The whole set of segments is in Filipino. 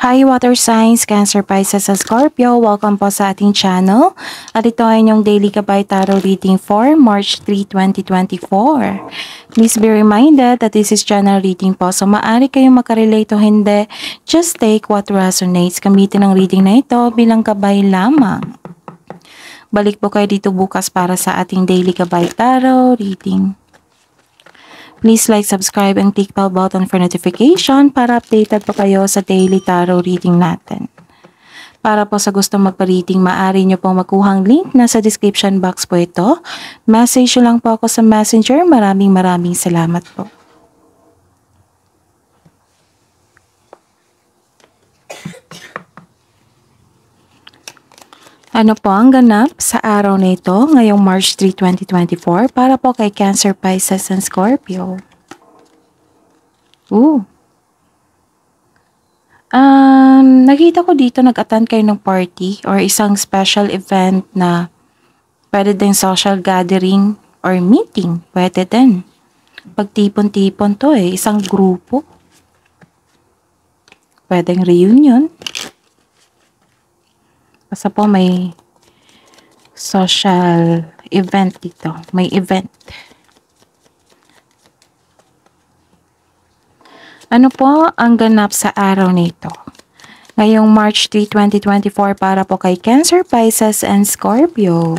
Hi Water Signs, Cancer, Pisces, at Scorpio. Welcome po sa ating channel. At ito ay inyong Daily Gabay Tarot Reading for March 3, 2024. Please be reminded that this is channel reading po. So maaari kayong makarelate o hindi. Just take what resonates. Gamitin ang reading na ito bilang gabay lamang. Balik po kayo dito bukas para sa ating Daily Gabay Tarot Reading. Please like, subscribe, and click bell button for notification para updated po kayo sa daily tarot reading natin. Para po sa gustong magpa-reading, maaari nyo pong makuhang link na sa description box po ito. Message lang po ako sa messenger. Maraming salamat po. Ano po ang ganap sa araw na ito ngayong March 3, 2024 para po kay Cancer, Pisces, and Scorpio? Nakita ko dito nag-attend kayo ng party or isang special event na pwede din social gathering or meeting. Pwede din. Pagtipon-tipon to isang grupo. Pwedeng reunion. Basta po may social event dito. May event. Ano po ang ganap sa araw nito? Ngayong March 3, 2024 para po kay Cancer, Pisces, and Scorpio.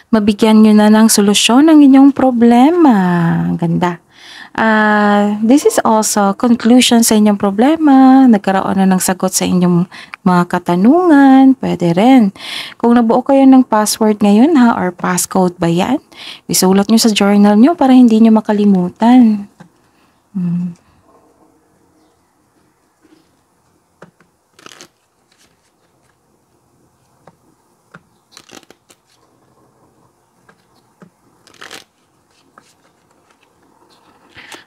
Mabigyan nyo na ng solusyon ang inyong problema. Ganda. This is also conclusion sa inyong problema. Nagkaroon na ng sagot sa inyong mga katanungan. Pwede rin. Kung nabuo kayo ng password ngayon or passcode ba yan? Isulat nyo sa journal nyo para hindi nyo makalimutan.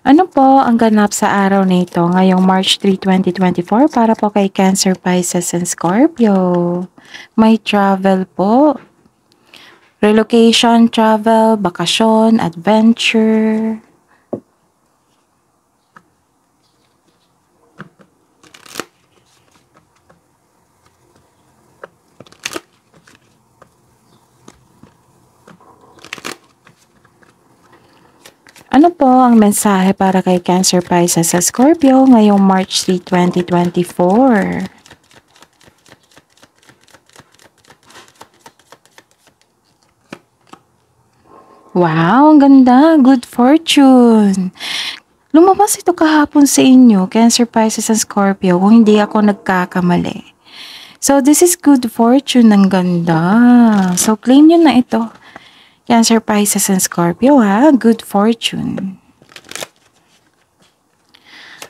Ano po ang ganap sa araw na ito ngayong March 3, 2024 para po kay Cancer, Pisces, and Scorpio? May travel po. Relocation, travel, bakasyon, adventure. Ano po ang mensahe para kay Cancer, Pisces, at Scorpio ngayong March 3, 2024? Wow, ang ganda. Good fortune. Lumabas ito kahapon sa inyo, Cancer, Pisces, and Scorpio, kung hindi ako nagkakamali. So, this is good fortune. Ang ganda. So, claim nyo na ito. Cancer, Pisces, and Scorpio, good fortune.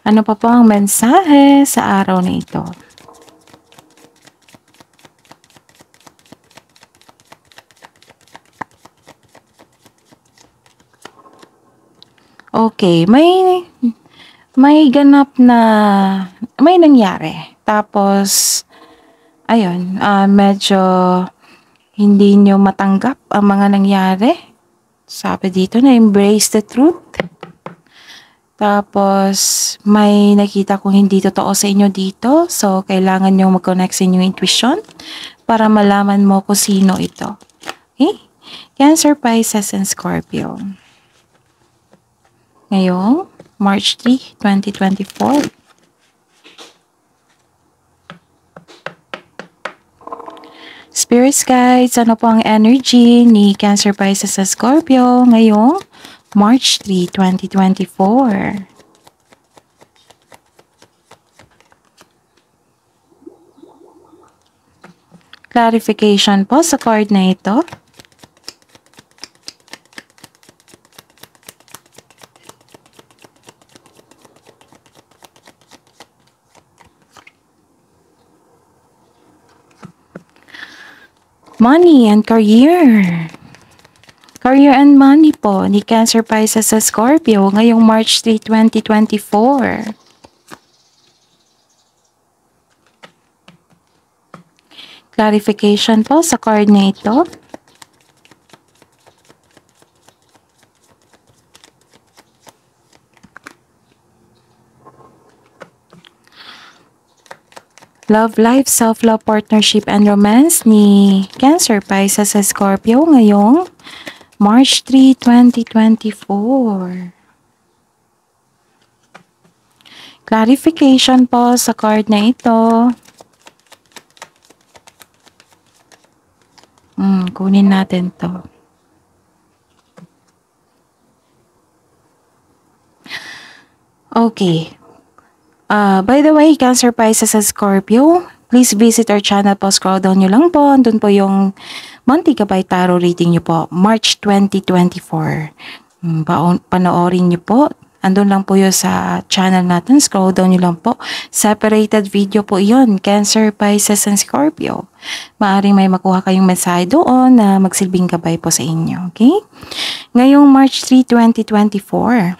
Ano pa po ang mensahe sa araw na ito? Okay, may ganap na, may nangyari. Tapos, ayun, medyo hindi nyo matanggap ang mga nangyari. Sabi dito na embrace the truth. Tapos, may nakita kong hindi totoo sa inyo dito. So, kailangan nyo mag-connect sa inyong intuition para malaman mo kung sino ito. Okay? Cancer, Pisces, and Scorpio. Ngayong March 3, 2024. Spirit guides, ano po ang energy ni Cancer, Pisces, at Scorpio ngayong March 3, 2024? Clarification po sa card na ito. Money and career. Career and money po ni Cancer, Pisces, sa Scorpio ngayong March 3, 2024. Clarification po sa card na ito. Love life, self-love, partnership, and romance ni Cancer, Pisces, sa Scorpio ngayong March 3, 2024. Clarification po sa card na ito. Kunin natin to. Okay. By the way, Cancer, Pisces, and Scorpio, please visit our channel po. Scroll down nyo lang po. Andun po yung Monthly Gabay Tarot reading nyo po, March 2024. Panoorin nyo po. Andun lang po yun sa channel natin. Scroll down nyo lang po. Separated video po yun. Cancer, Pisces, and Scorpio. Maaring may makuha kayong mensahe doon na magsilbing gabay po sa inyo. Okay? Ngayong March 3, 2024.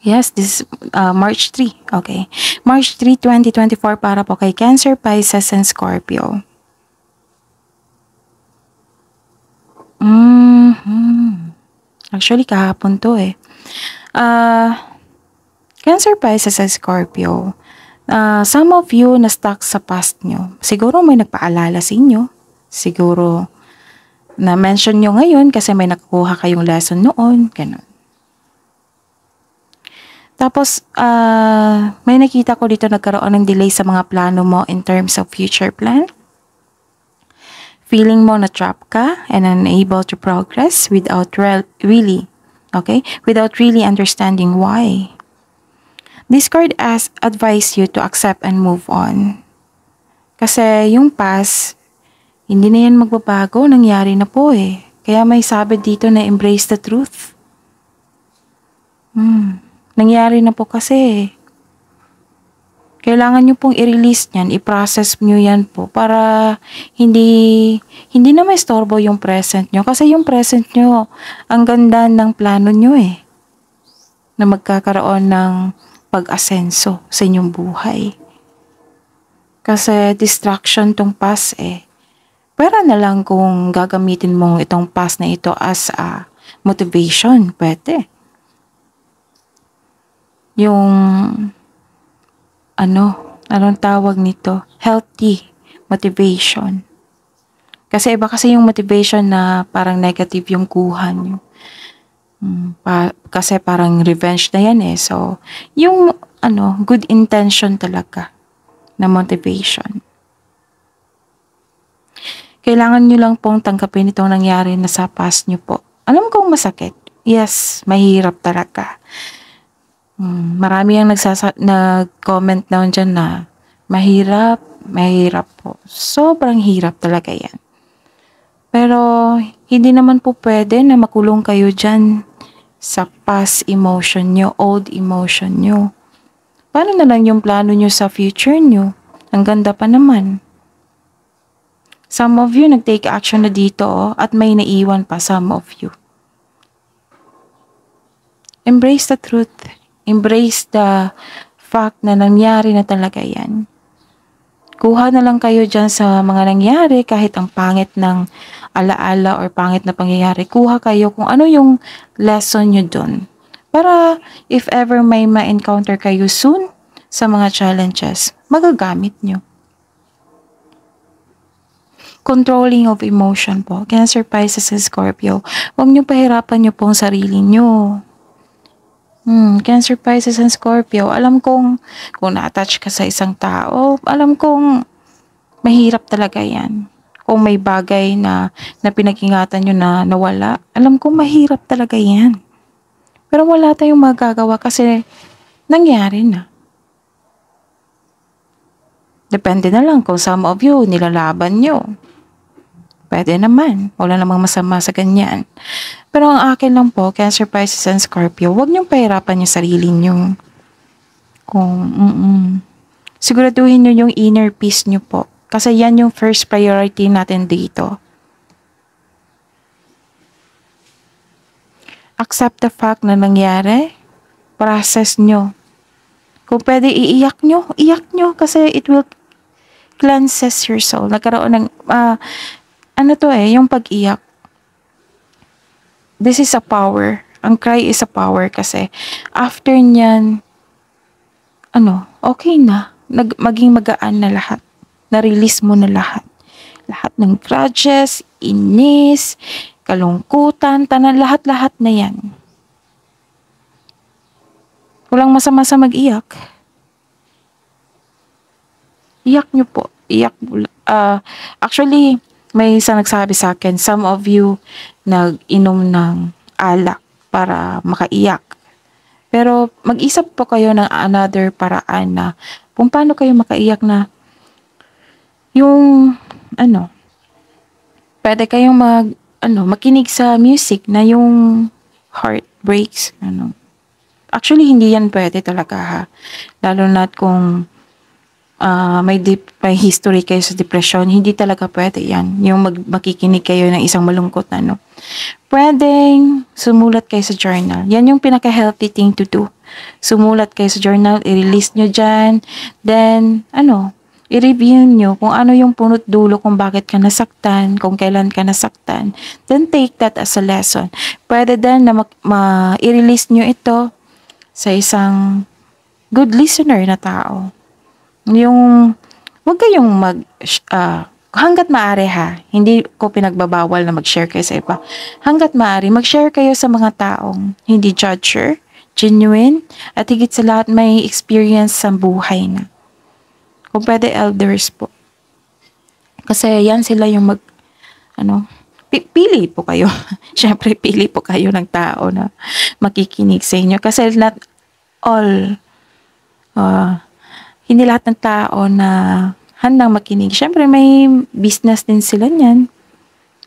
Yes, this is March 3. Okay. March 3, 2024 para po kay Cancer, Pisces, and Scorpio. Actually, kahapon to eh. Cancer, Pisces, and Scorpio. Some of you na stuck sa past nyo. Siguro may nagpaalala sa inyo. Siguro na-mention nyo ngayon kasi may nakuha kayong lesson noon. Ganun. Tapos, may nakita ko dito nagkaroon ng delay sa mga plano mo in terms of future plan. Feeling mo na trap ka and unable to progress without really understanding why. This card advise you to accept and move on. Kasi yung past, hindi na yan magbabago, nangyari na po eh. Kaya may sabi dito na embrace the truth. Nangyari na po kasi. Kailangan nyo pong i-release yan, i-process nyo yan po para hindi na may istorbo yung present nyo. Kasi yung present nyo, ang ganda ng plano nyo eh. Na magkakaroon ng pag-asenso sa inyong buhay. Kasi distraction tong past eh. Pwera na lang kung gagamitin mong itong past na ito as a motivation, pwede. Yung anong tawag nito? Healthy motivation. Kasi iba kasi yung motivation na parang negative yung kuha nyo. Kasi parang revenge na yan eh. So, yung good intention talaga na motivation. Kailangan nyo lang pong tanggapin itong nangyari na sa past nyo po. Alam kong masakit. Yes, mahirap talaga. Marami ang nag-comment down dyan na mahirap po. Sobrang hirap talaga yan. Pero hindi naman po pwede na makulong kayo dyan sa past emotion nyo, old emotion nyo. Paano na lang yung plano nyo sa future nyo? Ang ganda pa naman. Some of you nag-take action na dito at may naiwan pa some of you. Embrace the truth. Embrace the fact na nangyari na talaga yan. Kuha na lang kayo dyan sa mga nangyari kahit ang pangit ng alaala or pangit na pangyayari. Kuha kayo kung ano yung lesson nyo dun. Para if ever may ma-encounter kayo soon sa mga challenges, magagamit nyo. Controlling of emotion po. Cancer, Pisces, and Scorpio. Huwag nyo pahirapan nyo pong sarili nyo. Cancer, Pisces, and Scorpio, alam kong kung na-attach ka sa isang tao, alam kong mahirap talaga yan. Kung may bagay na pinag-ingatan nyo na nawala, alam kong mahirap talaga yan. Pero wala tayong magagawa kasi nangyari na. Depende na lang kung some of you nilalaban nyo. Pwede naman. Wala namang masama sa ganyan. Pero ang akin lang po, Cancer, Pisces, and Scorpio, huwag niyong pahirapan yung sarili niyo. Siguraduhin niyo yung inner peace niyo po. Kasi yan yung first priority natin dito. Accept the fact na nangyari. Process niyo. Kung pwede iiyak niyo kasi it will cleanses your soul. Nagkaroon ng yung pag-iyak. This is a power. Ang cry is a power kasi after nyan, okay na. maging magaan na lahat. Na-release mo na lahat. Lahat ng grudges, inis, kalungkutan, tanan, lahat-lahat na yan. Walang masama sa mag-iyak. Iyak nyo po. Iyak. Actually, may isa nagsabi sa akin, some of you nag-inom ng alak para makaiyak. Pero mag-isip po kayo ng another paraan na kung paano kayo makaiyak na yung pwede kayong makinig sa music na yung heart breaks. Actually, hindi yan pwede talaga ha. Lalo na kung may history kayo sa depression, hindi talaga pwede yan. Yung makikinig kayo ng isang malungkot na Pwedeng sumulat kayo sa journal. Yan yung pinaka-healthy thing to do. Sumulat kayo sa journal, i-release nyo dyan. Then, i-review nyo kung ano yung punot dulo kung bakit ka nasaktan, kung kailan ka nasaktan. Then, take that as a lesson. Pwede din na i-release nyo ito sa isang good listener na tao. Yung, huwag kayong hanggat maaari ha, hindi ko pinagbabawal na mag-share kayo sa iba. Hanggat maaari, mag-share kayo sa mga taong hindi judger, genuine, at higit sa lahat may experience sa buhay na. Kung pwede, elders po. Kasi yan sila yung pili po kayo. Siyempre, pili po kayo ng tao na makikinig sa inyo. Kasi not all, hindi lahat ng tao na handang makinig. Siyempre, may business din sila niyan.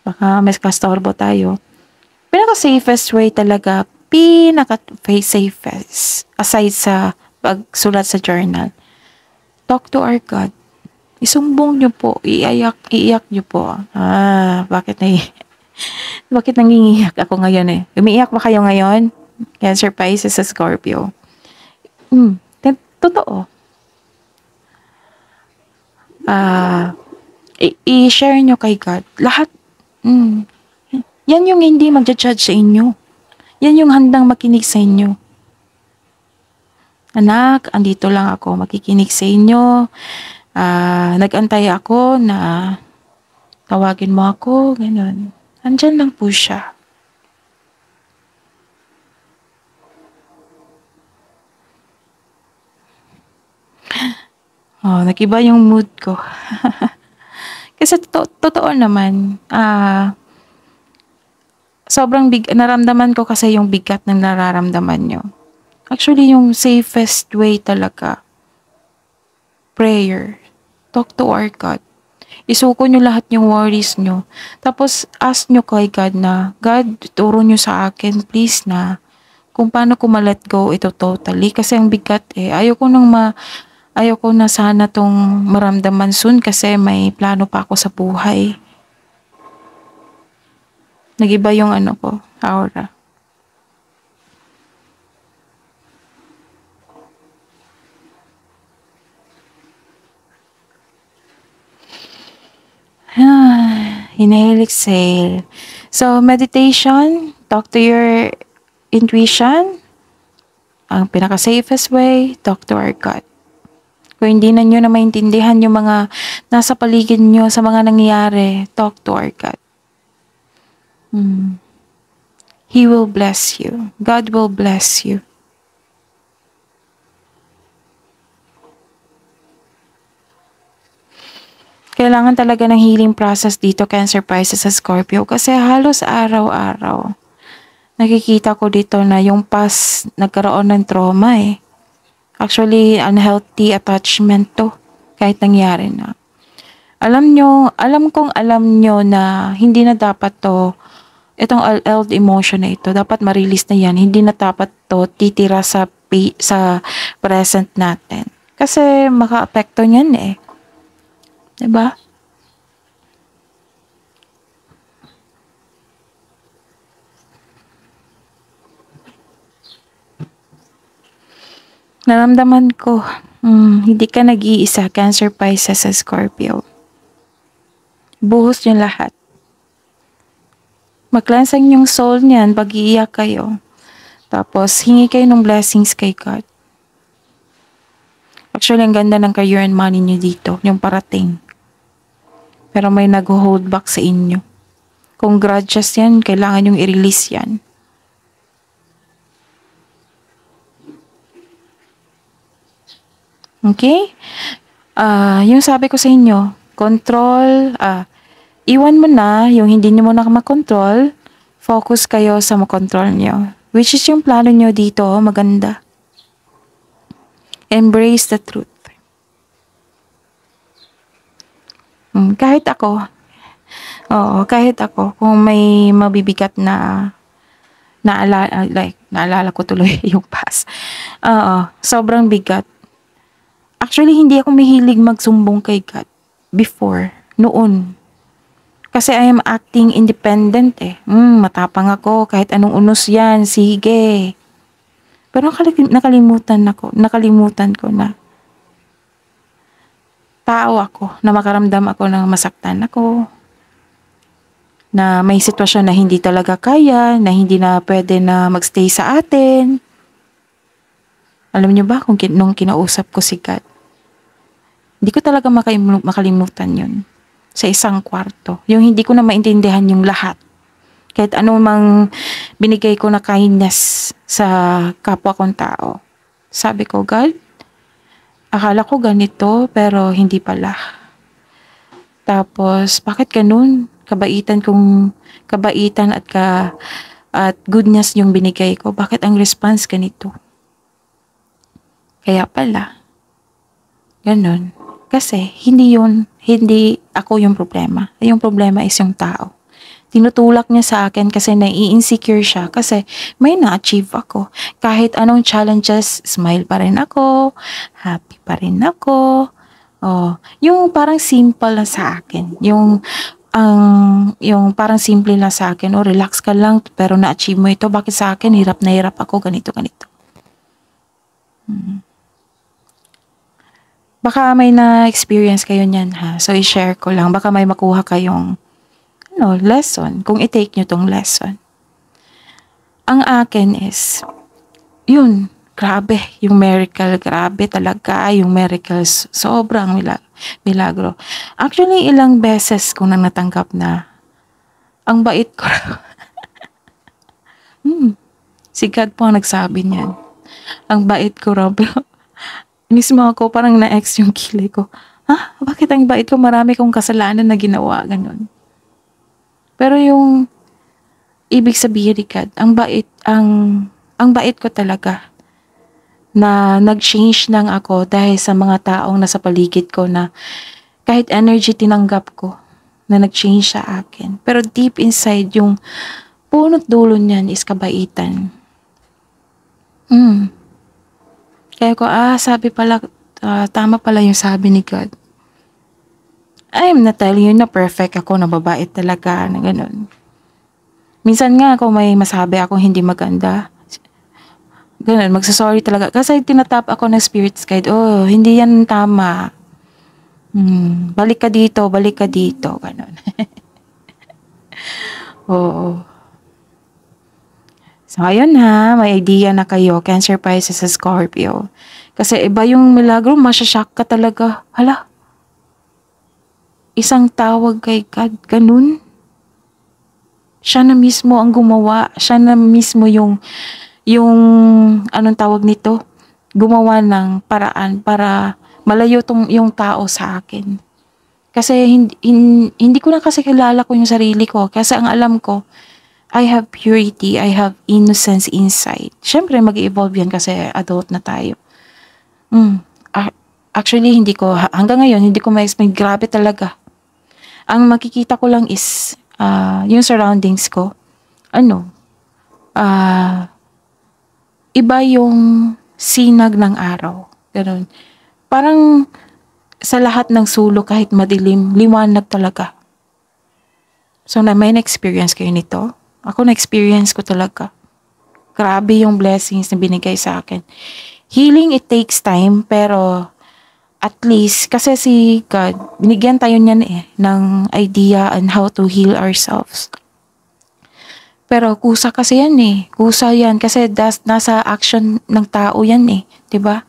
Baka mas kastorbo tayo. Pinaka-safest way talaga, pinaka-safest, aside sa pagsulat sa journal, talk to our God. Isumbong nyo po, iiyak nyo po. Bakit nangingiyak ako ngayon eh? Umiiyak ba kayo ngayon? Cancer, Pisces, sa Scorpio. Totoo. I-share nyo kay God. Lahat. Yan yung hindi mag-judge sa inyo. Yan yung handang makinig sa inyo. Anak, andito lang ako, makikinig sa inyo. Nag-antay ako na tawagin mo ako, ganun. Andyan lang po siya. Nag-iba yung mood ko. Kasi totoo naman, sobrang naramdaman ko kasi yung bigat ng nararamdaman nyo. Actually, yung safest way talaga, prayer. Talk to our God. Isuko nyo lahat yung worries nyo. Tapos, ask nyo kay God na, God, turo nyo sa akin, please na, kung paano ko ma-let go ito totally. Kasi ang bigat eh. Ayoko na sana tong maramdaman soon kasi may plano pa ako sa buhay. Nag-iba yung ko, aura. Inhale, exhale. So, meditation, talk to your intuition. Ang pinaka-safest way, talk to our God. Kung hindi na nyo na maintindihan yung mga nasa paligid nyo sa mga nangyayari, talk to our God. He will bless you. God will bless you. Kailangan talaga ng healing process dito, Cancer, Pisces, sa Scorpio, kasi halos araw-araw nakikita ko dito na yung past nagkaroon ng trauma eh. Actually, unhealthy attachment to kahit nangyari na. Alam nyo na hindi na dapat to, itong unhealed emotion na ito, dapat ma-release na yan. Hindi na dapat to titira sa present natin. Kasi maka-apekto niyan eh. Diba? Naramdaman ko, hindi ka nag-iisa, Cancer, Pisces, sa Scorpio. Buhos niyo lahat. Maglansang yung soul niyan, pag-iiyak kayo. Tapos, hingi kayo ng blessings kay God. Actually, ang ganda ng career and money nyo dito, yung parating. Pero may nag-hold back sa inyo. Kung grudges yan, kailangan yung i-release yan. Okay? Yung sabi ko sa inyo, control, iwan mo na yung hindi nyo muna makontrol, focus kayo sa makontrol nyo. Which is yung plano nyo dito, maganda. Embrace the truth. Kahit ako, kung may mabibigat na naalala ko tuloy yung past. Sobrang bigat. Actually, hindi ako mahilig magsumbong kay God before, noon. Kasi I am acting independent eh. Matapang ako, kahit anong unos yan, sige. Pero nakalimutan ko na tao ako, na makaramdam ako ng masaktan ako, na may sitwasyon na hindi talaga kaya, na hindi na pwede na magstay sa atin. Alam niyo ba kung nung kinausap ko si God, hindi ko talaga makalimutan yun. Sa isang kwarto. Yung hindi ko na maintindihan yung lahat. Kahit anumang binigay ko na kindness sa kapwa kong tao. Sabi ko, God, akala ko ganito, pero hindi pala. Tapos, bakit ganun? Kabaitan at goodness yung binigay ko. Bakit ang response ganito? Kaya pala, ganun. Kasi, hindi ako yung problema. Yung problema is yung tao. Tinutulak niya sa akin kasi nai-insecure siya kasi may na-achieve ako. Kahit anong challenges, smile pa rin ako, happy pa rin ako. Yung parang simple lang sa akin. Yung parang simple lang sa akin, relax ka lang pero na-achieve mo ito. Bakit sa akin, hirap na hirap ako, ganito. Baka may na-experience kayo niyan ha. So, i-share ko lang. Baka may makuha kayong lesson. Kung i-take nyo tong lesson. Ang akin is, yun, grabe. Yung miracle, grabe talaga. Yung miracles, sobrang milagro. Actually, ilang beses ko nang natanggap na ang bait ko. Si God po ang nagsabi niyan. Ang bait ko, Rob. Mismo ako, parang na-ex yung kilay ko. Bakit ang bait ko? Marami kong kasalanan na ginawa, ganun. Pero yung ibig sabihin ni God, ang bait ko talaga na nag-change nang ako dahil sa mga taong nasa paligid ko na kahit energy tinanggap ko na nag-change sa akin. Pero deep inside, yung punot dulo niyan is kabaitan. Kaya ko, sabi pala, tama pala yung sabi ni God. I am not telling you na perfect ako, na babait talaga, na ganun. Minsan nga ako may masabi akong hindi maganda. Ganun, magsasorry talaga. Kasi tinatap ako ng spirit guide, hindi yan tama. Balik ka dito, ganun. Oo. So, ayun ha, may idea na kayo, Cancer, Pisces, sa Scorpio. Kasi iba yung milagro, masyashock ka talaga. Hala, isang tawag kay God, ganun. Siya na mismo ang gumawa, siya na mismo yung anong tawag nito, gumawa ng paraan para malayo yung tao sa akin. Kasi hindi ko na kasi kilala ko yung sarili ko. Kasi ang alam ko, I have purity, I have innocence inside. Siyempre, mag-evolve yan kasi adult na tayo. Actually, hanggang ngayon, hindi ko ma-explain. Grabe talaga. Ang makikita ko lang is, yung surroundings ko. Iba yung sinag ng araw. Ganun. Parang sa lahat ng sulok, kahit madilim, liwanag talaga. So, may na-experience kayo nito? Ako na-experience ko talaga. Grabe yung blessings na binigay sa akin. Healing, it takes time, pero at least, kasi si God, binigyan tayo niyan ng idea on how to heal ourselves. Pero kusa kasi yan Kusa yan kasi nasa action ng tao yan 'di ba?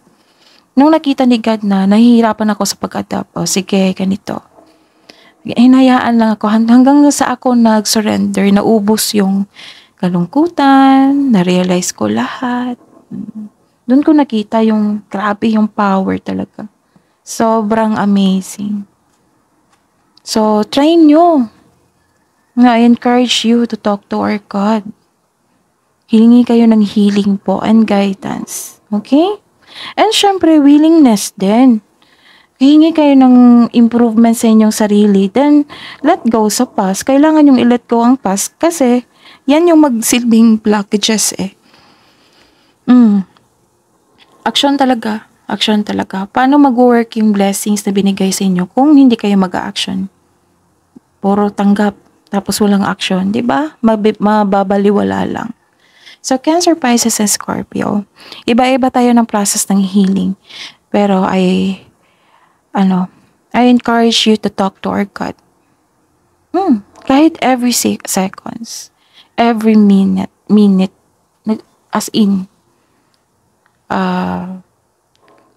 Nung nakita ni God na nahihirapan ako sa pag-adapt, o sige, ganito. Hinayaan lang ako hanggang sa ako nag-surrender, naubos yung kalungkutan, na-realize ko lahat. Doon ko nakita yung grabe yung power talaga. Sobrang amazing. So, try nyo. I encourage you to talk to our God. Hilingi kayo ng healing po and guidance. Okay? And syempre, willingness din. Hihingi kayo ng improvement sa inyong sarili. Then, let go sa past. Kailangan yung i-let go ang past kasi yan yung magsilbing blockages eh. Action talaga. Action talaga. Paano mag-work yung blessings na binigay sa inyo kung hindi kayo mag-action? Puro tanggap, tapos walang action. Diba? Mababaliwala lang. So, Cancer, Pisces, and Scorpio. Iba-iba tayo ng process ng healing. Pero I encourage you to talk to our God. Kahit every seconds, every minute, as in,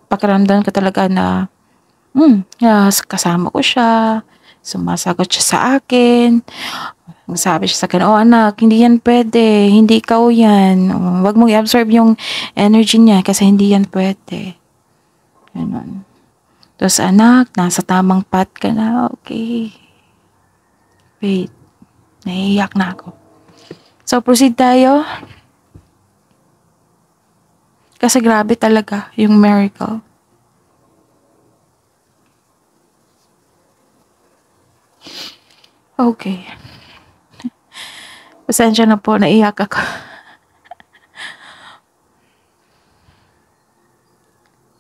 pakiramdam ko talaga na, kasama ko siya, sumasagot siya sa akin, sabi siya sa akin, anak, hindi yan pwede, hindi ikaw yan, wag mong i-absorb yung energy niya kasi hindi yan pwede. Ganun. Tapos anak, nasa tamang path ka na, okay. Wait, naiiyak na ako. So proceed tayo. Kasi grabe talaga yung miracle. Okay. Pasensya na po, naiyak ako.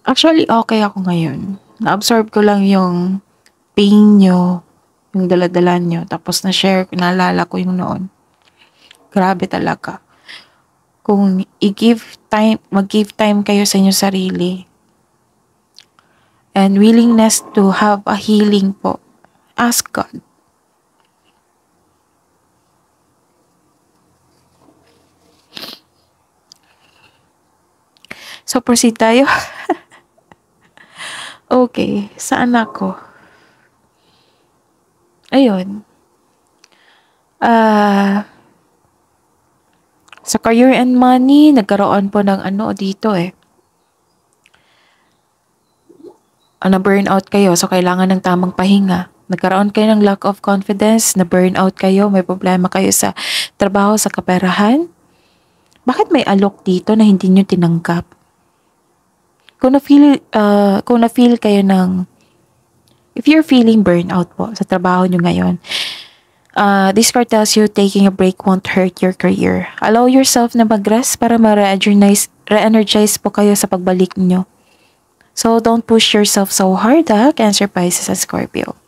Actually, okay ako ngayon. Na-absorb ko lang yung pain nyo, yung daladala nyo. Tapos na-share, naalala ko yung noon. Grabe talaga. Kung mag-give time kayo sa inyo sarili. And willingness to have a healing po. Ask God. So, proceed tayo. Okay, saan ako? Ayun. Sa career and money, nagkaroon po ng dito eh. Na-burnout kayo, so kailangan ng tamang pahinga. Nagkaroon kayo ng lack of confidence, na-burnout kayo, may problema kayo sa trabaho, sa kaperahan. Bakit may alok dito na hindi nyo tinanggap? Kung na-feel kayo ng, if you're feeling burnout po sa trabaho nyo ngayon, this card tells you taking a break won't hurt your career. Allow yourself na mag-rest para re-energize po kayo sa pagbalik nyo. So, don't push yourself so hard, Cancer, Pisces, and Scorpio.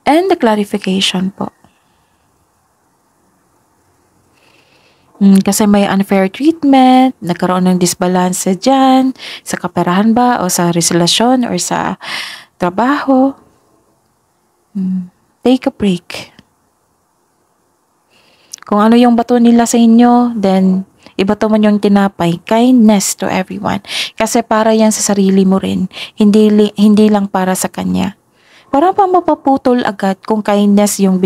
And the clarification po. Kasi may unfair treatment, nagkaroon ng disbalance dyan, sa kaperahan ba, o sa relasyon, or sa trabaho. Take a break. Kung ano yung bato nila sa inyo, then ibato mo yung tinapay. Kindness to everyone. Kasi para yan sa sarili mo rin. Hindi lang para sa kanya. Para pa mapaputol agad kung kindness yung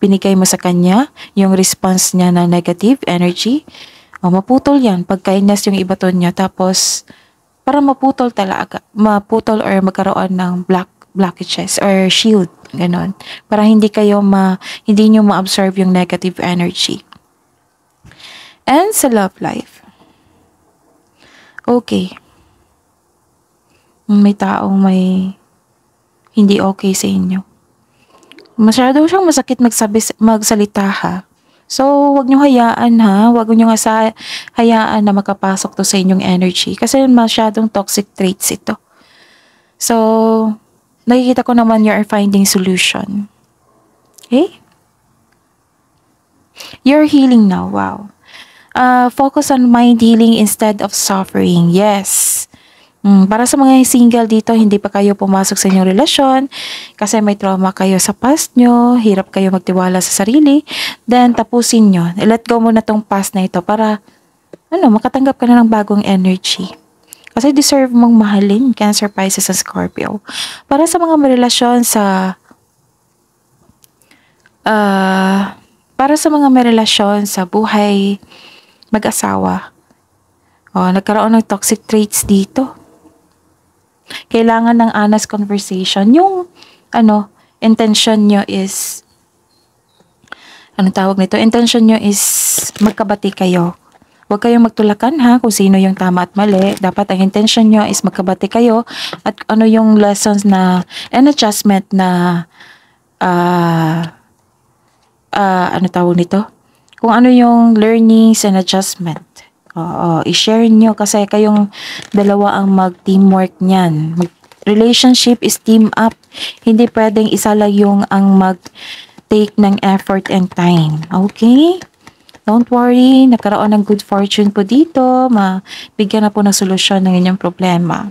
binigay mo sa kanya, yung response niya na negative energy, maputol yan pag kindness yung ibaton niya. Tapos, para maputol or magkaroon ng blockages or shield, ganon. Para hindi nyo ma-absorb yung negative energy. And sa love life. Okay. May taong may hindi okay sa inyo. Masyado siyang masakit magsalita ha. So, wag niyo hayaan ha. Wag niyo hayaan na makapasok to sa inyong energy. Kasi masyadong toxic traits ito. So, nakikita ko naman you are finding solution. Okay? You're healing now. Wow. Focus on mind healing instead of suffering. Yes. Para sa mga single dito, hindi pa kayo pumasok sa inyong relasyon kasi may trauma kayo sa past nyo, hirap kayo magtiwala sa sarili, then tapusin nyo. Let go mo na tong past na ito para makatanggap ka na ng bagong energy. Kasi deserve mong mahalin, Cancer, Pisces, sa Scorpio. Para sa mga may relasyon sa para sa mga may relasyon sa buhay mag-asawa, nagkaroon ng toxic traits dito. Kailangan ng honest conversation. Yung intention nyo is intention nyo is magkabati kayo. Huwag kayong magtulakan kung sino yung tama at mali. Dapat ang intention nyo is magkabati kayo at ano yung lessons na and adjustment na kung ano yung learnings and adjustment. I-share nyo kasi kayong dalawa ang mag-teamwork niyan. Relationship is team up. Hindi pwedeng isa lang yung ang mag-take ng effort and time. Okay? Don't worry, nagkaroon ng good fortune po dito. Mabigyan na po ng solusyon ng inyong problema.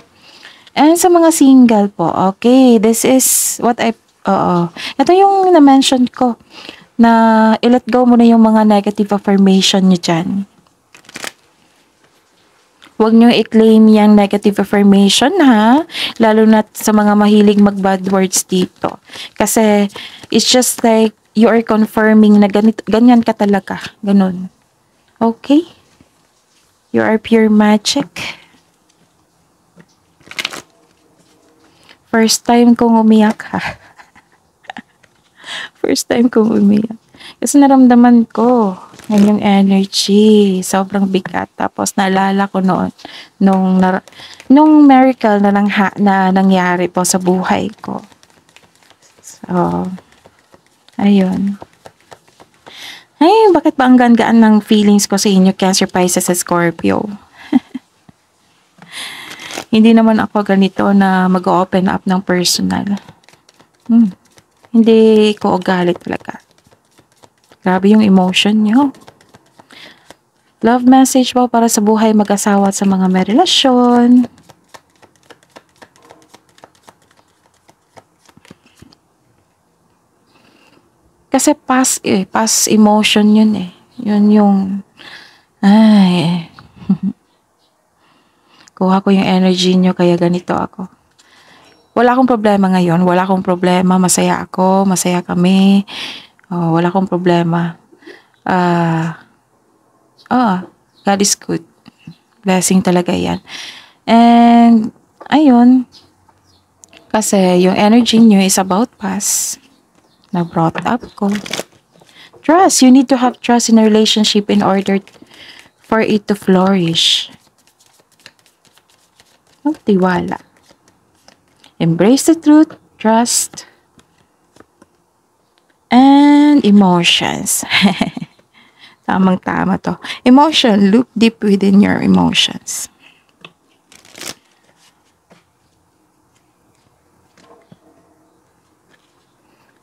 And sa mga single po, okay, this is what ito yung na-mention ko na i-let go mo na yung mga negative affirmation nyo dyan. Huwag nyo i-claim yung negative affirmation lalo na sa mga mahilig mag-bad words dito. Kasi it's just like you are confirming na ganyan ka talaga. Ganun. Okay? You are pure magic. First time kong umiyak First time kong umiyak. Kasi naramdaman ko yung energy. Sobrang bigat. Tapos naalala ko noon nung miracle na nangyari po sa buhay ko. So, ayun. Ay, bakit ba ang gaan ng feelings ko sa inyo, Cancer, Pisces, sa Scorpio? Hindi naman ako ganito na mag-open up ng personal. Hindi ko ugali talaga. Grabe yung emotion nyo. Love message po para sa buhay mag-asawa at sa mga may relasyon. Kasi past emotion yun Yun yung, kuha ko yung energy nyo kaya ganito ako. Wala akong problema ngayon. Wala akong problema. Masaya ako. Masaya kami. Wala akong problema. God is good. Blessing talaga yan. And, ayun. Kasi yung energy nyo is about past. Na-brought up ko. Trust. You need to have trust in a relationship in order for it to flourish. Magtiwala. Embrace the truth, trust, and emotions. Tamang-tama to. Emotion, look deep within your emotions.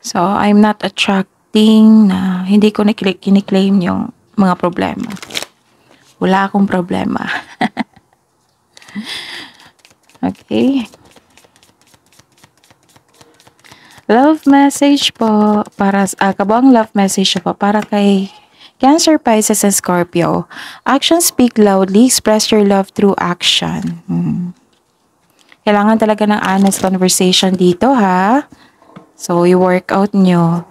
So, I'm not attracting na hindi ko kiniklaim yung mga problema. Wala akong problema. Okay. Love message po para kabuang love message po para kay Cancer, Pisces, and Scorpio. Actions speak loudly. Express your love through action. Kailangan talaga ng honest conversation dito So, i-work out nyo.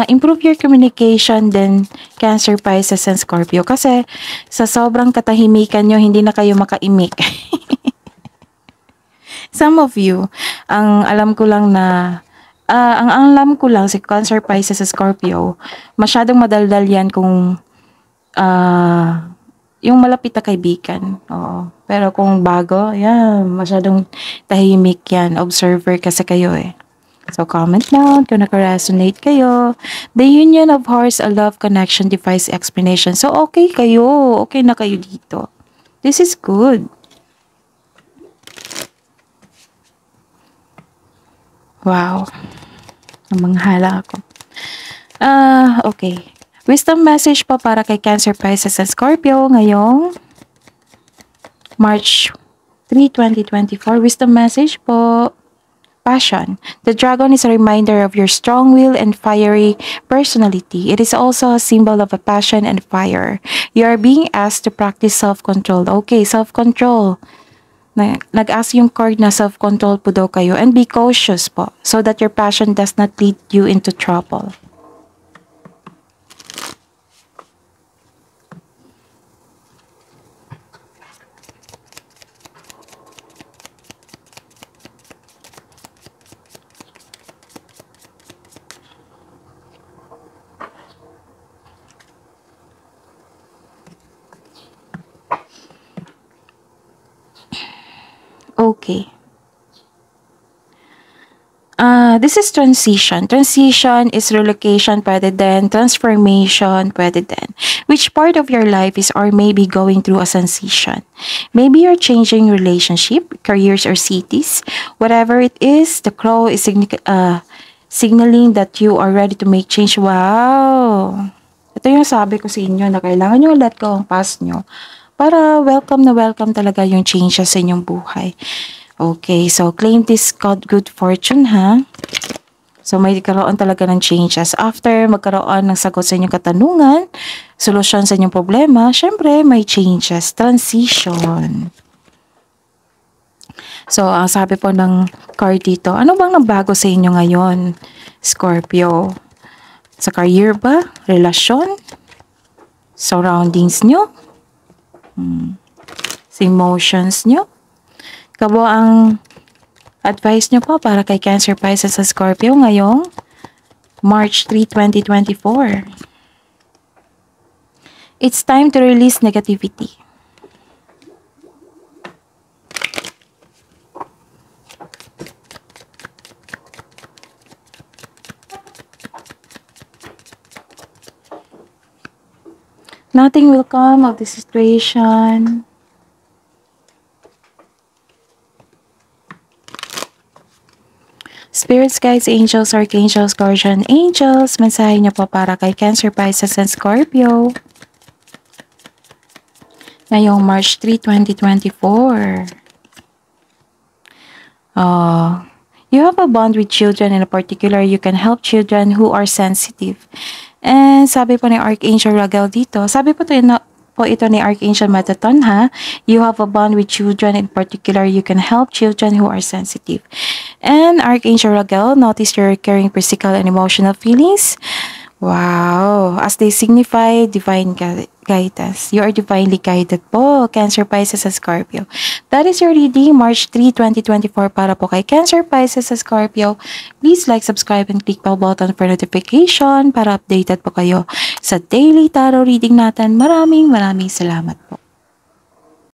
Improve your communication din, Cancer, Pisces, and Scorpio. Kasi sa sobrang katahimikan nyo, hindi na kayo makaimik. Some of you, ang alam ko lang si Cancer, Pisces, sa Scorpio, masyadong madaldal yan kung yung malapit na kaibigan. Oo. Pero kung bago, masyadong tahimik yan. Observer kasi kayo So, comment down kung naka-resonate kayo. The union of hearts, a love connection, defies explanation. So, okay kayo. Okay na kayo dito. This is good. Wow. Manghala ako. Okay. Wisdom message po para kay Cancer, Pisces, and Scorpio ngayong March 3, 2024. Wisdom message po. Passion. The dragon is a reminder of your strong will and fiery personality. It is also a symbol of a passion and fire. You are being asked to practice self-control. Okay, self-control. Nag-ask yung card na self-control po daw kayo and be cautious po so that your passion does not lead you into trouble. Okay. This is transition. Transition is relocation, pwede din. Transformation, pwede din. Which part of your life is or maybe going through a transition? Maybe you're changing relationship, careers, or cities. Whatever it is, the crow is signaling that you are ready to make change. Wow! Ito yung sabi ko sa inyo na kailangan nyo let go ang past nyo para welcome na welcome talaga yung changes sa inyong buhay. Okay, so claim this good fortune, ha? So, may karoon talaga ng changes. After magkaroon ng sagot sa inyong katanungan, solusyon sa inyong problema, syempre, may changes. Transition. So, ang sabi po ng card dito, ano bang nabago sa inyo ngayon, Scorpio? Sa career ba? Relasyon? Surroundings nyo? Sa emotions nyo? Kabo ang advice nyo po para kay Cancer, Pisces, sa Scorpio ngayong March 3, 2024. It's time to release negativity. Nothing will come of the situation. Spirits, guides, angels, archangels, guardian angels, mensahe niyo po para kay Cancer, Pisces, and Scorpio ngayong March 3, 2024. You have a bond with children. In particular, you can help children who are sensitive. And sabi po ni Archangel Raguel dito, sabi po ito ni Archangel Metatron, ha? You have a bond with children. In particular, you can help children who are sensitive. And Archangel Raguel, notice your recurring physical and emotional feelings. Wow! As they signify divine guidance. You are divinely guided po, Cancer, Pisces, and Scorpio. That is your reading, March 3, 2024 para po kay Cancer, Pisces, and Scorpio. Please like, subscribe, and click bell button for notification para updated po kayo sa daily tarot reading natin. Maraming salamat po.